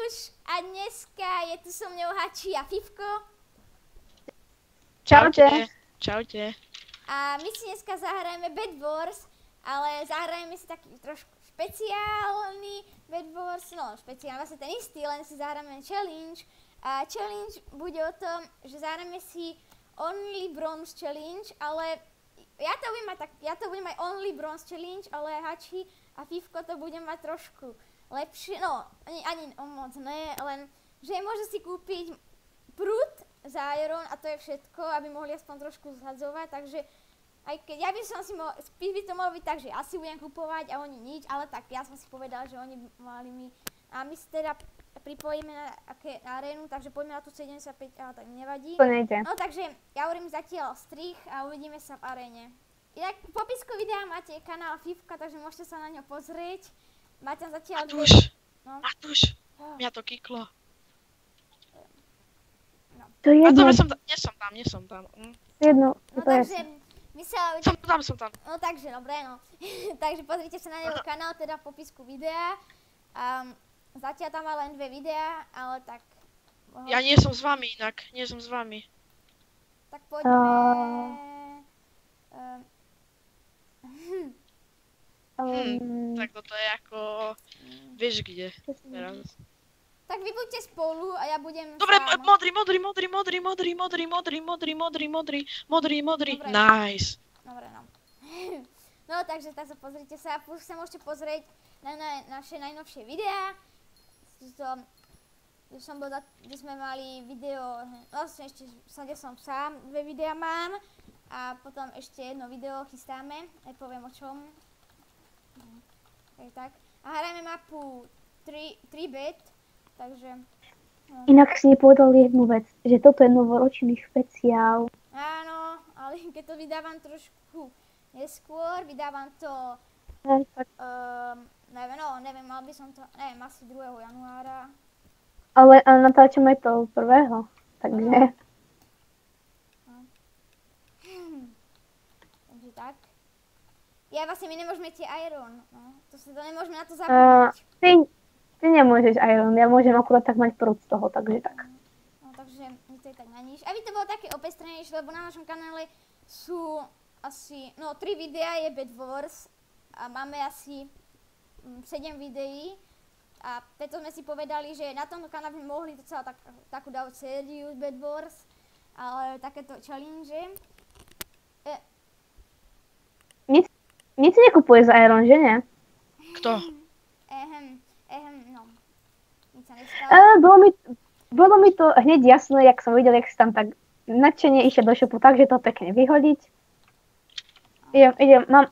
Matuš a dneska je tu so mňou Hači a Fifko. Čaute. Čaute. A my si dneska zahrajeme Bed Wars, ale zahrajeme si taký trošku špeciálny Bed Wars, no špeciálny, vlastne ten istý, len si zahrajeme challenge. A challenge bude o tom, že zahrajeme si Only Bronze Challenge, ale ja to budem mať Only Bronze Challenge, ale Hači a Fifko to budem mať trošku lepšie, no ani moc ne, len že môže si kúpiť prúd za Iron a to je všetko, aby mohli aspoň trošku zhadzovať, takže aj keď ja by som si by to mohlo byť tak, že asi budem kupovať a oni nič, ale tak ja som si povedal, že oni mali mi a my si teda pripojíme na arénu, takže poďme na tú 75, ale tak nevadí. To nejde. No takže ja urobím zatiaľ strich a uvidíme sa v aréne. Inak v popisku videa máte kanál Fifka, takže môžete sa na ňo pozrieť. Máte tam zatiaľ Matúš, mňa to kiklo. To je jedno. Nie som tam. Jedno. No takže my sa... Som tam. No takže, dobre, no. Takže pozrite sa na jeho kanál, teda v popisku videa. Zatiaľ tam má len 2 videá, ale tak... Ja nie som s vami inak, Tak poďme... Tak toto je ako... Vieš kde teraz. Tak vy buďte spolu a ja budem Dobre, sám. modrý. Nice. Dobre, no. No takže tak sa pozrite sa, plus sa môžete pozrieť na naše najnovšie videá. Kde sme mali video, vlastne ešte kde som sám, 2 videá mám. A potom ešte jedno video chystáme, nepoviem o čom. Tak. A hrajeme mapu 3-bet, takže... No. Inak si nepovedal jednu vec, že toto je novoročný špeciál. Áno, ale keď to vydávam trošku neskôr, vydávam to... neviem, mal by som to, neviem, asi 2. januára. Ale natáčame to 1. takže... Takže tak. Ja vlastne my nemôžeme tie Iron, no. To nemôžeme na to zabudnúť. Ty nemôžeš Iron, ja môžem akurát tak mať prúd z toho, takže tak. No takže my to je tak na nič. Aby to bolo také opestrenejšie, lebo na našom kanále sú asi, 3 videá je Bed Wars a máme asi 7 videí. A preto sme si povedali, že na tomto kanále by mohli docela takú dávať sériu Bed Wars, ale takéto challenge. Nic si nekupuje za Iron, že nie? Kto? No. Nic sa nestalo. Bolo mi to hneď jasné, jak som videl, jak si tam tak nadšene išiel do shopu, takže to pekne vyhodiť.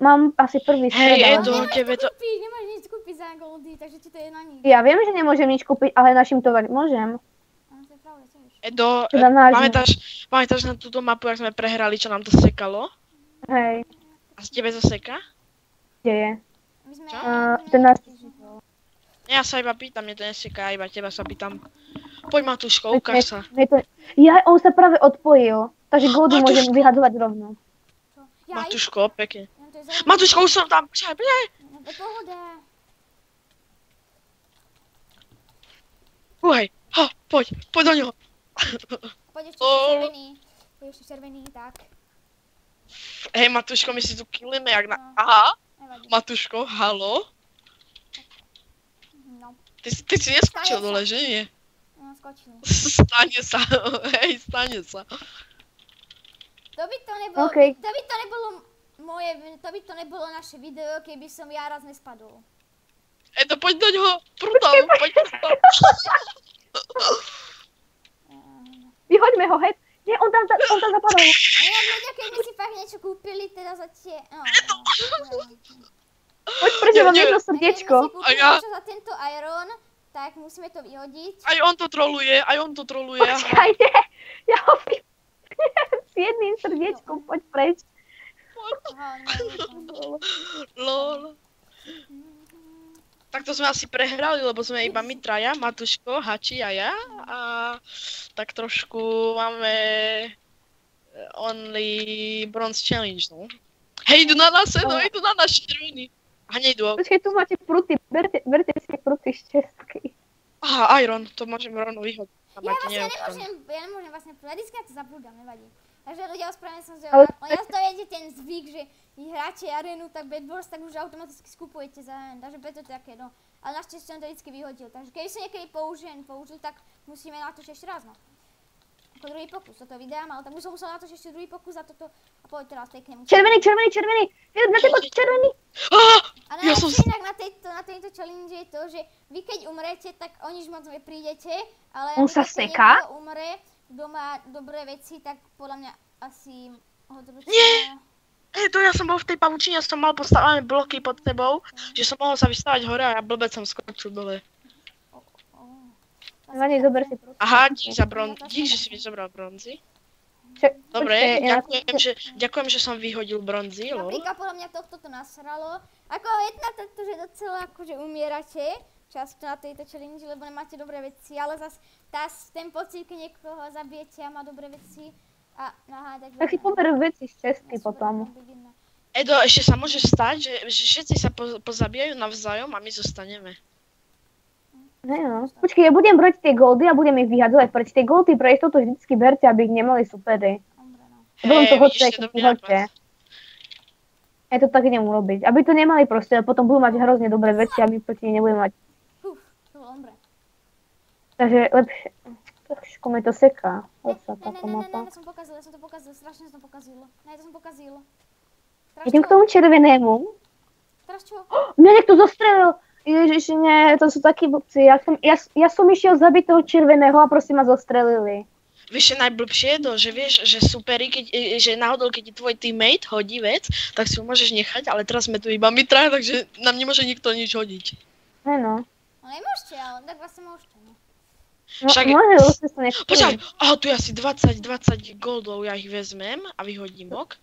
Mám asi prvý stred. Hej, Edo, tebe to... Nemôžeš nič kúpiť za goldy, takže ti to je na nič. Ja viem, že nemôžem nič kúpiť, ale našim tovariť môžem. To je pravda tiež. Edo, pamätáš na túto mapu, jak sme prehrali, čo nám to sekalo? Hej. A z tebe to seka? Kde je? My sme... Ja sa iba pýtam, mne to neseká, iba teba sa pýtam. Poď Matúško, ukáž sa. On sa práve odpojil, takže goldy môžem vyhadzovať rovno. Matúško, pekne. Matúško, už som tam, počkaj. To je pohoda. Poď do ňoho. Poď ešte červený, tak. Hej, Matúško, my si tu killíme jak na... Aha, Matúško, halo? No. Ty si neskočil dole, že nie? No, skočil. Stane sa, hej, stane sa. To by to nebolo naše video, keby som ja raz nespadol. Edo, poď do ňoho, prúdom, poď. Vyhoďme ho, hej. Nie, on tam zapadol. Ja ľudia, keby si fakt niečo kúpili, teda za tie... Poď, prečo mám jedno srdiečko. Keby si kúpili niečo za tento Iron, tak musíme to vyhodiť. Aj on to troluje. Počkaj, nie. Ja ho s jedným srdiečkom, poď preč. Lol. Tak to sme asi prehrali, lebo sme iba my traja, Matúško, Hači a ja. A tak trošku máme Only Bronze Challenge, no. Hej, idú na nás, idú na nás červení. A nejdu. Počkaj, tu máte pruty, berte si pruty z česky. Aha, Iron, to môžem rovno vyhodiť. Ja nemôžem vlastne povedať, vždycky ja to zabudám, nevadí. Takže ľudia, ospravedlňujem sa, že Ale- ja to viete ten zvyk, že hráte arénu, tak Bed Wars, tak už automaticky skupujete za hen, takže preto to také, no. Ale našťastie som to vždycky vyhodil, takže keby som niekedy použil, tak musíme na to ešte raz, no. Ako druhý pokus, toto vydám, ale tak musel na to ešte druhý pokus a toto, a poď teraz pekne musím. Červený! Na teba červený! A Ja som najlepšie inak na tejto challenge je to, že vy keď umrete, tak o nič moc neprídete, ale On vy sa keď seká? niekto umre, kto má dobré veci, tak podľa mňa asi ho Nie. To ja som bol v tej pavučine, ja som mal postavené bloky pod sebou, že som mohol sa vystavať hore a ja blbec som skočil dole. Vani, zober si prúd. Aha, dík, že si mi zobral bronzy. Dobre, ďakujem, že som vyhodil bronzy, lol. Napríklad podľa mňa tohto to nasralo. Ako jedna to, že docela akože umierate často na tejto challenge, lebo nemáte dobré veci, ale zas ten pocit, keď niekoho zabijete a má dobré veci a nahádať. Tak si pober veci z cesty potom. Edo, ešte sa môže stať, že všetci sa pozabíjajú navzájom a my zostaneme. No. Počkej, ja budem brať tie goldy a budem ich vyhadzovať, preč tie goldy pre istotu vždycky berte, aby ich nemali supery. Potom to hodte, keď si hodte. Ja to tak idem urobiť, aby to nemali proste, potom budú mať hrozne dobré veci a my proti nebudeme mať. To bolo ombre. Takže lepšie. Trošku mi to seká. Ne, som to pokazil, strašne som to pokazil. Ne, to som pokazil. Idem k tomu červenému. Teraz čo? Mňa niekto zostrelil. Ježiš, nie, to sú takí blbci. Ja som išiel zabiť toho červeného a proste ma zostrelili. Vieš, čo najblbšie je to, že vieš, že superi, že náhodou, keď ti tvoj teammate hodí vec, tak si ho môžeš nechať, ale teraz sme tu iba my traja, takže nám nemôže nikto nič hodiť. Áno. No nemôžete, ale tak vlastne môžete, no. Však- Môže, už sa nechcú. Počkaj, tu je asi 20 goldov, ja ich vezmem a vyhodím ok.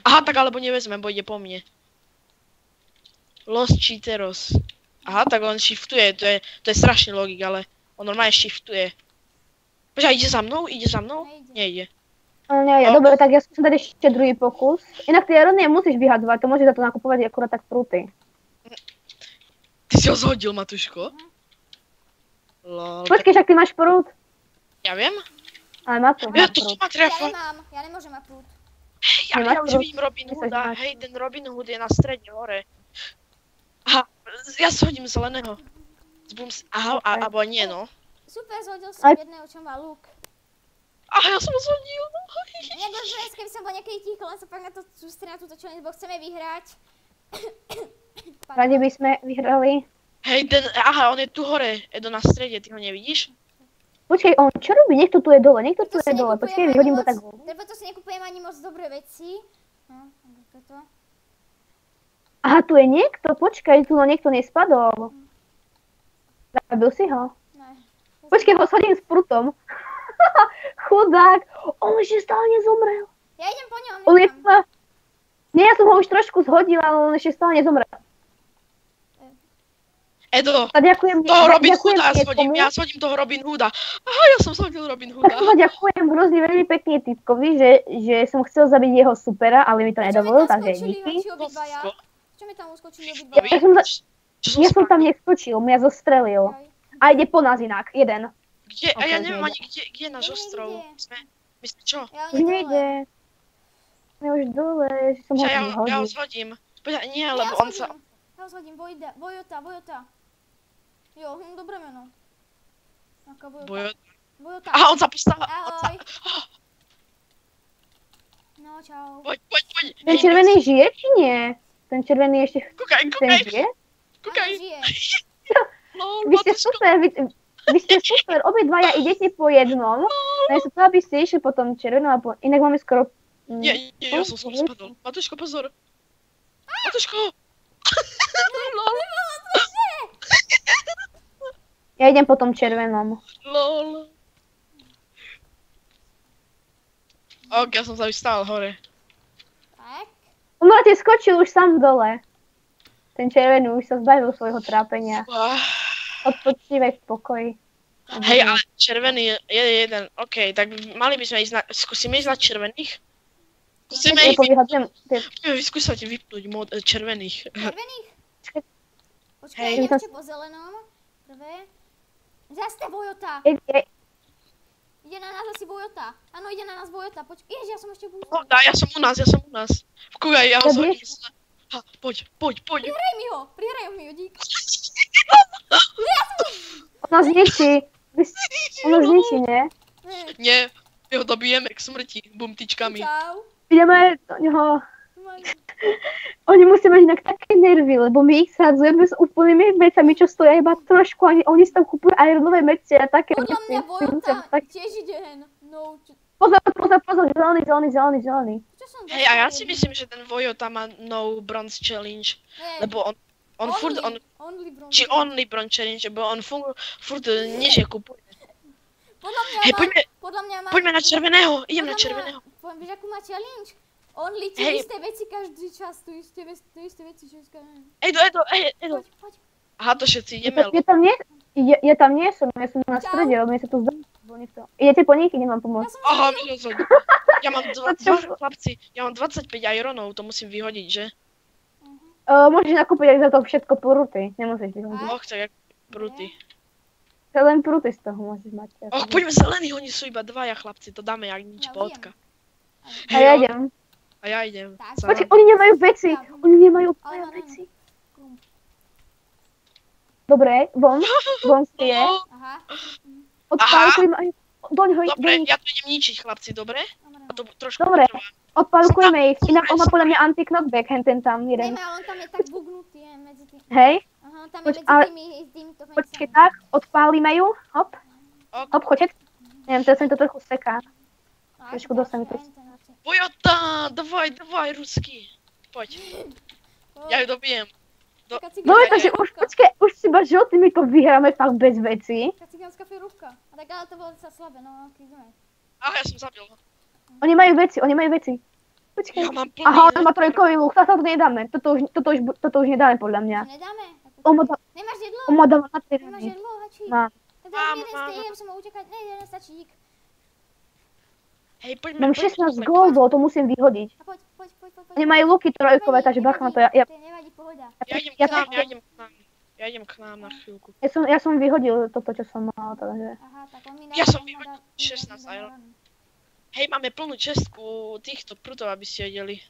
Aha, tak alebo nevezmem, bo ide po mne. Los Cheateros. Aha, tak on shiftuje, to je strašný logik, ale on normálne shiftuje. Počkaj, ide za mnou? Nejde. Nie, dobre, tak ja skúsim dať ešte druhý pokus. Inak ty Aron nemusíš vyhadzovať, to môžeš za to nakupovať akurát tak prúty. Ty si ho zhodil, Matuško? Lol. Počkej, však ty máš prúd. Ja viem. Ale má to. Ja to ma Ja trefa. nemám, ja nemôžem mať prúd. Ja už vidím Robin Hooda. Hej, ten Robin Hood je na strede hore. Aha, ja zhodím zeleného. Aha, alebo nie no. Super, zhodil som jedného, čo má luk. Aha, ja som ho zhodil. Nedožujem, keby som bol niekedy ticho, len sa pak na to sústrediť na túto challenge, bo chceme vyhrať. Radi by sme vyhrali. Hej, aha, on je tu hore, Edo na strede, ty ho nevidíš? Počkej, on čo robí? Niekto tu je dole, Počkej, vyhodím to tak. Preto si nekupujem ani moc dobré veci. No, toto. Aha, tu je niekto? Počkaj, tu niekto nespadol. Zabil si ho? Ne. Počkej, ho shodím s prutom. Chudák, on ešte stále nezomrel. Ja idem po ňom, On je nechám. tma. Nie, ja som ho už trošku zhodila, ale on ešte stále nezomrel. Edo, A ďakujem. toho Robin ďakujem Hooda niekomu. ja shodím toho Robin Hooda. Aha, ja som shodil Robin Tak Hooda. to ďakujem hrozne veľmi pekne typkovi, že som chcel zabiť jeho supera, ale mi to nedovolil, takže díky. Čo mi tam uskočili obidvaja? Ja som tam neskočil, mňa zostrelil. A ide po nás inak, jeden. Kde? A ja neviem ani, kde je náš ostrov. My sme čo? Ja Už nejde. Sme už dole, že som ho Ja tam ho vyhodil. zhodím. Počkaj, nie, lebo on sa... Ja ho zhodím, Vojota. Jo, dobré meno. Aká Vojota. Aha, on sa postavil. Ahoj. No, čau. Poď. Ten červený žije, či nie? Ten červený ešte... Kúkaj. Ten žije? Kúkaj. Žije. Lol, Vy ste Matuško. super, vy ste super, obidvaja idete po jednom. Namiesto toho, aby ste išli po tom červenom a po... Inak máme skoro... Nie, ja som spadol. Matuško, pozor. Matuško. Lol. Ja idem po tom červenom. Lol. Ok, ja som sa vystával hore. Tak. On ma tie skočil už sám dole. Ten červený už sa zbavil svojho trápenia. Odpočívaj v pokoji. Hej, ale červený je jeden. OK, tak mali by sme ísť na... Skúsime ísť na červených? Skúsime ich vyskúsať vypnúť mod červených. Červených? Počkaj, Hej. idem ešte po zelenom. Prvé. Zas tá Vojota. Ide na nás asi Vojota. Áno, ide na nás Vojota. Ježiš, ja som ešte boostil. Ja som u nás. Kúkaj, ja ho zhodím. Poď. Prihraj mi ho, dík. Ona zničí. Ona zničí, nie? Nie, my ho dobijeme k smrti, bumtičkami. Čau. Ideme do neho. Oni musia mať inak také nervy, lebo my ich sádzujeme s úplnými vecami, čo stoja iba trošku, a oni si tam kúpujú ironové meci a také Podľa veci. mňa Vojota tiež ide hen. No, Pozor, zelený. čo som Hej, a ja si myslím, že ten Vojota má no bronze challenge, lebo on furt, či only bronze challenge, lebo on furt neže kupuje. Hej, poďme na červeného, idem na červeného. Poviem, vieš, akú má challenge? Only tie isté veci každý čas, tie isté veci, všetko. Edo. Poď. Aha, to všetci ideme. Ja tam nie som, ja som na strede, ale mne sa to zdá, lebo niekto. Idete po nich, idem vám pomôcť. Aha, mi rozhodí. Ja mám chlapci, ja mám 25 ironov, to musím vyhodiť, že? Môžeš nakúpiť aj za to všetko pruty, nemusíš vyhodiť. Tak jak pruty. Len pruty z toho môžeš mať. Poďme zelení, oni sú iba dvaja chlapci, to dáme jak nič pohodka. A ja idem. A ja idem. Počkej, oni nemajú veci, veci. Dobre, von si je. Aha. Odpálkuj ma, doň. Dobre, ja to idem ničiť chlapci, dobre? A to trošku Dobre, potrvá. odpálkujeme ich, inak on má podľa mňa anti-knockback, ten tam jeden. Neviem, ale on tam je tak bugnutý, medzi tým. Hej? Aha, on tam je medzi týmto vecami. Počkej tak, odpálime ju, hop. Hop, choďte. Neviem, teraz sa mi to trochu seká. Trošku dostane to. Vojota, davaj, ruský. Poď. Ja ju dobijem. Dobre, takže už si iba žltý, my to vyhráme fakt bez veci. Taká cigánska firúvka. A tak ale to bolo sa slabé, no ideme. Ja som zabil ho. Oni majú veci. Počkej. Ja mám plný. Aha, on má trojkový luk, to nedáme. Toto už nedáme podľa mňa. Nedáme? Nemáš jedlo? On ma dáva na Nemáš tyrany. jedlo, hači? Mám. Teda jeden stej, musím utekať. Ne, jeden stačí, dík. Hej, poďme. Mám 16 goldov, to musím vyhodiť. A poď. Oni majú luky trojkové, takže bacha na to. Nevadí, pohoda. Ja idem k nám na chvíľku. Ja som vyhodil toto, čo som mal, takže. Aha, tak on mi Ja som vyhodil 16 iron. Hej, máme plnú čestku týchto prutov, aby ste vedeli.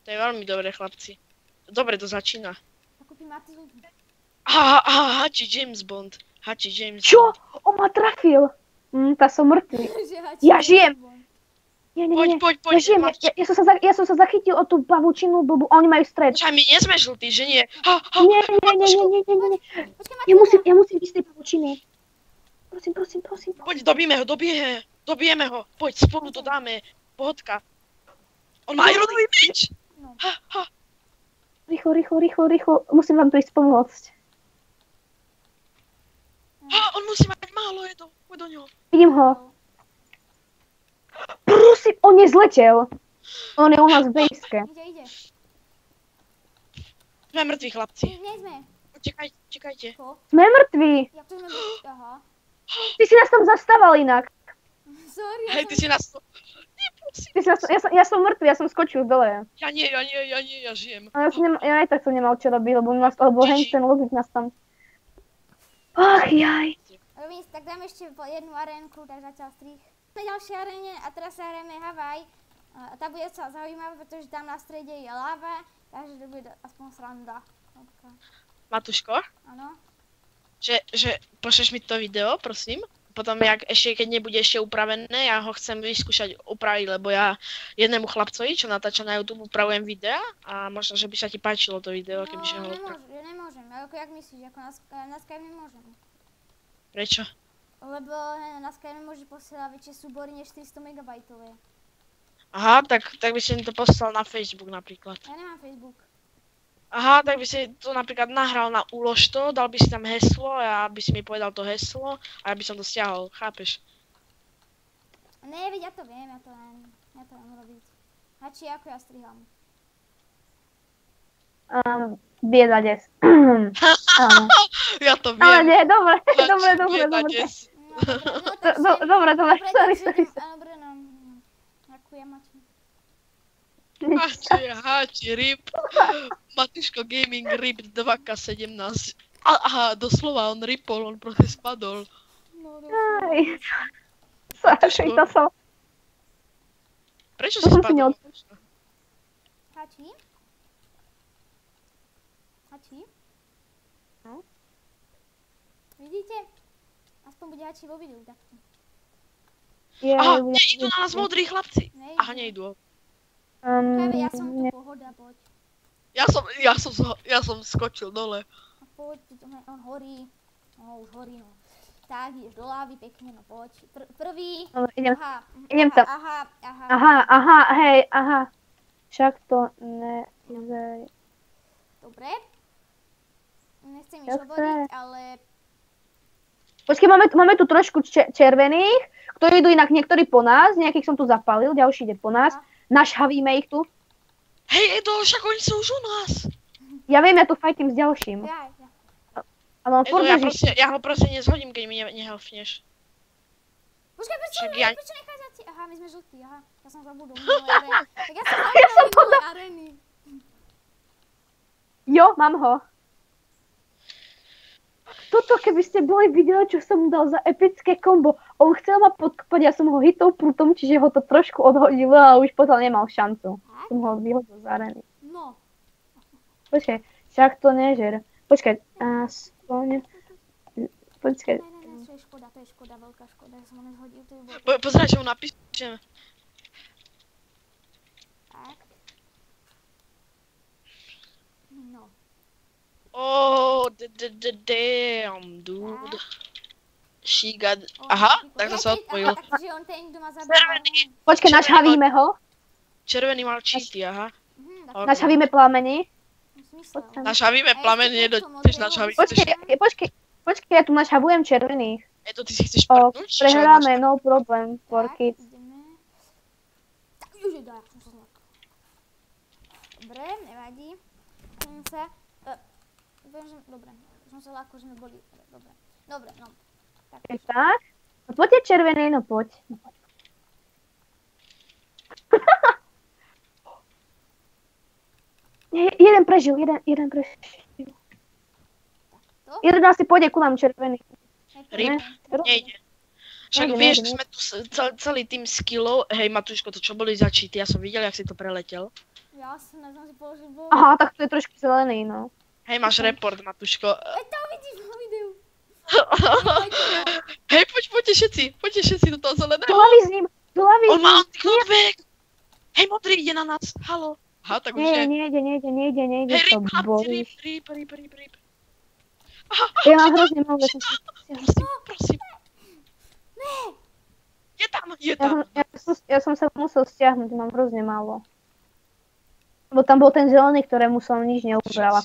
To je veľmi dobré, chlapci. Dobre to začína. Kúpim Martizu. Hači James Bond. Čo? On ma trafil. Tá som mŕtvy. Ja žijem. Nie. Poď. Ja žijem. Ja som sa zachytil o tú pavučinu blbú. Oni majú stred. Počkaj, my nie sme žltí, že nie? Nie. Ja musím ísť z tej pavučiny. Prosím. Poď, dobijeme ho. Poď, spolu to dáme. Pohodka. On má ironový meč. Rýchlo. Musím vám to ísť pomôcť. On musí mať málo jedov. Poď do ňoho. Vidím ho. Prosím, on nezletel. On je u nás v bejske. Ide. Sme mŕtvi, chlapci. Nie sme. Čekajte. Sme mŕtvi. Jak to sme... Aha. Ty si nás tam zastával inak. Sorry. Hej, ty si nás to... Ja som mŕtvy, ja som skočil dole. Ja nie, ja žijem. Ja aj tak som nemal čo robiť, lebo ten logik nás tam... Ach jaj. Tak dáme ešte jednu arénku, tak zatiaľ strich. Na ďalšej aréne a teraz sa hráme Havaj. A tá bude sa zaujímavá, pretože tam na strede je láva, takže to bude aspoň sranda. Matuško? Áno. Že pošleš mi to video, prosím? Potom, keď nebude ešte upravené, ja ho chcem vyskúšať upraviť, lebo ja jednému chlapcovi, čo natáča na YouTube, upravujem videa a možno, že by sa ti páčilo to video, kebyže ho upravujem. Nemôžem, ako jak myslíš, ako na Skype nemôžem. Prečo? Lebo na Skype môže posielať väčšie súbory než 400 MB. Aha, tak by si mi to poslal na Facebook napríklad. Ja nemám Facebook. Aha, tak by si to napríklad nahral na ulož to, dal by si tam heslo a by si mi povedal to heslo a ja by som to stiahol, chápeš? Ne, veď ja to viem, ja to viem robiť. Hači, ako ja striham. Bieda des. Ja to viem. Ale nie, dobre. Dobre, sorry. Dobre, no. Ďakujem, Mači. Hači, RIP. Matuško Gaming RIP 2K17. Aha, doslova, on ripol, on proste spadol. No, Aj. Sorry, to som... Prečo To si som si spadol? Hači? Hači? No. Vidíte? Aspoň bude hači vo videu takto. Aha, idú na nás modrí chlapci. Nejde. Aha, nejdú. Kevin, ja som tu, pohoda, poď. Ja som skočil dole. No poď, on horí. No, už horí, no. Tak, ideš do lávy pekne, no poď. Prvý. No, idem. Aha, Idem tam. aha. Aha. Však to ne... Dobre. Nechcem nič hovoriť, ale... Počkej, máme tu trošku červených, ktorí idú inak niektorí po nás, nejakých som tu zapálil, ďalší ide po nás. Našhavíme ich tu. Hej, Edo, však oni sú už u nás. Ja viem, ja tu fajtím s ďalším. Ja. Ale on Edo, furt beží. ja ho proste nezhodím, keď mi nehelfneš. Počkaj, Však ja- prečo nechádzate? Aha, my sme žltí, aha. Ja som zabudol minulé arény. Tak ja som zabudol minulé arény. Jo, mám ho. Toto, keby ste boli videli, čo som mu dal za epické kombo. On chcel ma podkopať, ja som ho hitol prútom, čiže ho to trošku odhodilo a už potom nemal šancu. Som ho vyhodil z arény. No. Počkaj, však to nežer. Počkaj, aspoň... Počkaj. Ne, to je škoda, veľká škoda, ja som ho nezhodil, to by bolo... Pozeraj, čo mu napíšem. Tak. No. Oh, damn, dude. She got... Aha, tak to sa odpojil. Takže on ten, kto ma zabával. Počkaj, našhavíme ho. Červený mal čistý, aha. Ok. Našhavíme plameny. Našhavíme plamen, chceš našhaviť. Počkaj, ja tu našhavujem červených. Edo, ty si chceš partnúť? Prehráme, no problem, for kids. Tak, už dá, som sa zlakol. Dobre, nevadí. Chcem sa... Dobre, som sa ľahko, že sme boli... Dobre, no. Tak. No poďte červený, no poď. Jeden prežil. Jeden asi pôjde ku nám červený. Rip, nejde. Však vieš, že sme tu celý tým skillov, hej Matúško, to čo boli za cheaty, ja som videl, jak si to preletel. Jasné, som si položil bol. Aha, tak tu je trošku zelený, no. Hej, máš report, Matúško. To vidíš vo videu. Hej, poďte všetci do toho zeleného. Do hlavy s ním. On má anti-knockback. Hej, modrý ide na nás, halo. Aha, tak už nie. Nejde, Hej, to rip, chlapci, bolí. rip. Ja mám hrozne málo, Prosím. Je tam. Ja som sa musel stiahnuť, mám hrozne málo. Lebo tam bol ten zelený, ktorému som nič neubral.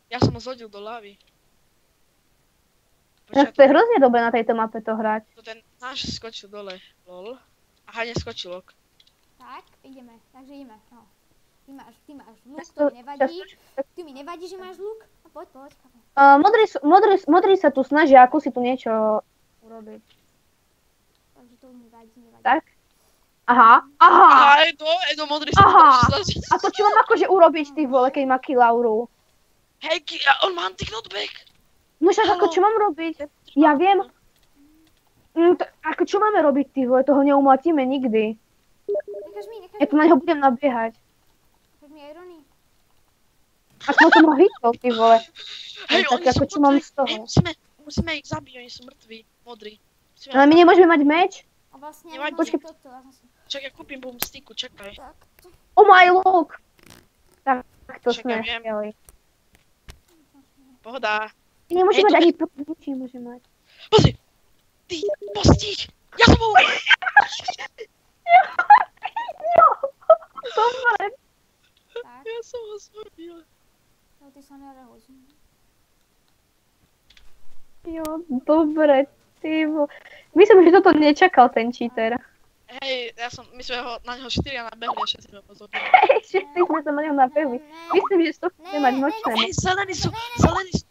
Ja som ho zhodil do lávy. To je hrozne dobre na tejto mape to hrať. To ten náš skočil dole, lol. Aha, neskočil, ok. Tak, ideme, takže ideme, no. Ty máš luk, to mi nevadí. Ty mi nevadí, že máš luk? No poď. Modrý sa tu snažia, ako si tu niečo urobiť. Takže to mi nevadí. Tak? Aha. Edo, modrý sa snaží. A to čo mám akože urobiť, ty vole, keď má Kilauru? Hej, on má anti-knockback. No však ako čo mám robiť? Ja viem. Ako čo máme robiť, ty vole, toho neumlatíme nikdy. Ja tu na neho budem nabiehať. Nechaj mi Irony. Aspoň som ho hitol, ty vole. Hej, Tak oni sú ako čo mám z toho? Hej, musíme ich zabiť, oni sú mŕtvi, modrí. Ale my nemôžeme mať meč? A vlastne ja Nevadí. mám toto. Čak, ja kúpim boomsticku, čakaj. Takto. Oh my look! Tak to Však sme ja viem. chceli. Pohoda. Nemôžeme mať ani nič nemôžeme mať. Pozri! Ty, postiť! Ja som ho... Jo! Dobre. Tak, Ja som ho zhodil. ty sa nerehoď. Jo, dobre, ty vo... Myslím, že toto nečakal ten cheater. Hej, my sme ho na neho 4 nabehli a všetci sme pozorili. Hej, všetci sme sa na neho nabehli. Myslím, že z toho chce mať nočné. Hej, zelení sú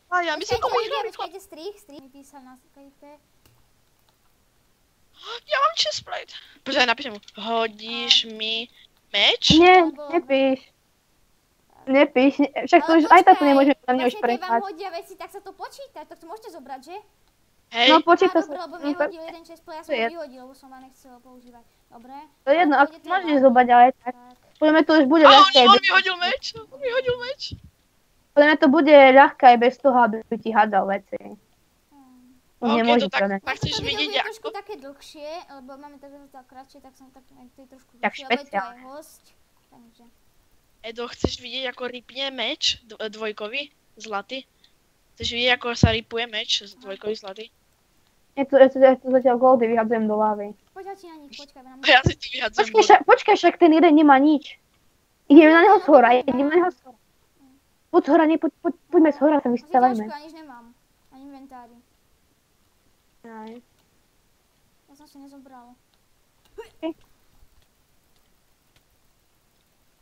dvaja, my sme to vyhrali. Počkajte, strich mi písal na Skype. Ja mám chestplate. Počkaj, napíšem mu. Hodíš mi meč? Nie, nepíš. Nepíš, však to už aj tak nemôžeme na mňa už vlastne keď vám prechať. hodia veci, tak sa to počíta, tak to môžete zobrať, že? Hej, No počíta Dobre, sa. lebo mne hodil jeden chestplate, ja som to je. ho vyhodil, lebo som ma nechcel používať. Dobre. To je jedno, Ale ak pôjde môžeš teda. zobrať, ale tak. Tak. Podľa mňa to už bude a ľahké aj on bez... mi hodil meč, Podľa mňa to bude ľahké aj bez toho, aby ti hádal veci. Už Ok, nemôže to tak, povedať. tak chceš To video vidieť, bude ako... trošku také dlhšie, lebo máme tak kratšie, tak som tak to je trošku Tak dlhšie, lebo je to aj špeciálne. host. Takže. Edo, chceš vidieť, ako ripne meč dvojkový, zlatý? Chceš vidieť, ako sa ripuje meč dvojkový zlatý? Ja tu zatiaľ goldy vyhadzujem do lávy. Poď ti na nich, počkaj, nám... Ja si tu vyhadzujem Počkaj, však ten jeden nemá nič. Ideme na neho zhora, ideme na neho zhora. Poď zhora, poďme zhora, sa vystavajme. Ja nič nemám. Ani inventári. Ja som si nezobral.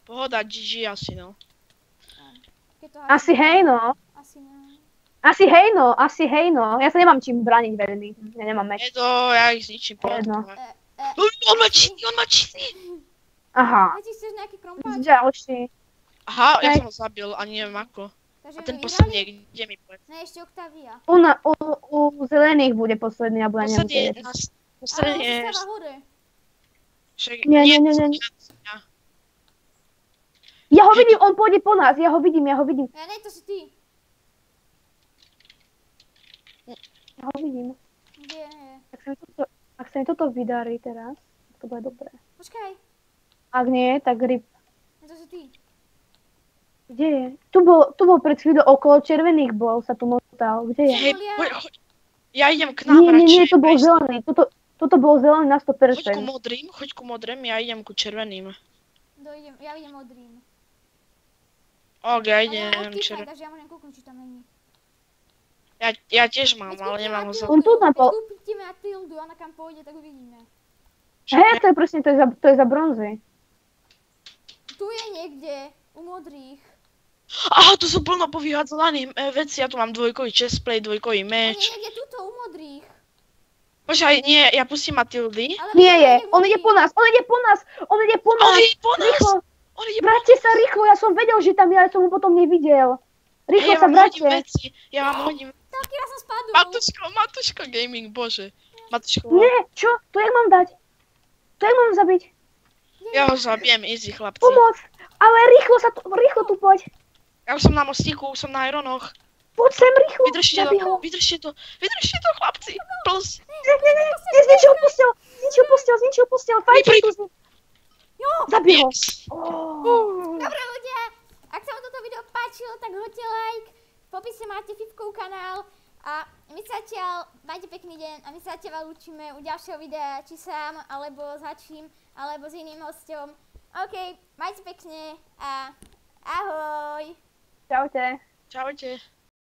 Pohoda, GG asi, no. Asi hej no. Asi ne. Asi hej no. Ja sa nemám čím brániť veľmi. Ja nemám meč. Edo, ja ich zničím, Jedno. pohoda. On má čistý! Aha. A ti chceš nejaký krompáč? Ďalší. Aha, ja Hej. som ho zabil, ani neviem ako. Takže A ten my posledný, vyhrali? kde mi povedz? Ne, ešte Octavia. U zelených bude posledný, alebo ja neviem, Posledný kde je, je. na Ale posledný on je... si stáva hore. Však, Nie. ja. Ja ho vidím, on pôjde po nás, ja ho vidím. Ja ne, to si ty. Ja ho vidím. Kde je? Ak sa mi toto vydarí teraz, to bude dobré. Počkaj, Ak nie, tak rip. to si ty. Kde je? Tu bol pred chvíľou okolo červených bol, sa tu motal. Kde je? Hej, Julia. poď. Ja idem k nám Nie, radšej. to bol zelený. Toto bol zelený na Choď ku 100%. modrým, ja idem ku červeným. Ja idem modrým. Ok, ja Ale ja idem mám Teamfight, červeným. takže ja môžem kúknúť, či tam není. Ja tiež mám, ale nemám ho za... On tu napol. Keď kúpime Atildu, ona kam pôjde, tak uvidíme. Hej, to je presne, to je za bronzy. Tu je niekde, u modrých. Aha, tu sú plno povyhádzaných veci, ja tu mám dvojkový chestplate, dvojkový On je meč. niekde tuto, u modrých. Počkaj, nie, ja pustím Matildy. Ale Nie je, niekde on ide po nás. On ide po nás! Rýchlo, On ide po vráťte sa rýchlo, ja som vedel, že tam je, ale som ho potom nevidel. Rýchlo ja sa vám hodím vráťte. veci, ja vám hodím... Tak, ja som spadol. Matuško gaming, bože. Matuško, Nie, čo? To jak mám dať? To jak mám zabiť? ja ho zabijem, easy chlapci. Pomoc! Ale rýchlo tu poď. Ja už som na mostíku, už som na ironoch. Poď sem rýchlo. Zabij ho. Vydržte to chlapci. Plus. Nie, zničil postel, fajčí tu. Jo, Zabij ho. Yes. dobre ľudia. Ak sa vám toto video páčilo, tak hoďte like. V popise máte Fifkov kanál. A my sa zatiaľ, majte pekný deň a my sa zatiaľ učíme u ďalšieho videa, či sám, alebo s Hačím, alebo s iným hosťom. OK, majte pekne a ahoj. Čaute. Čaute.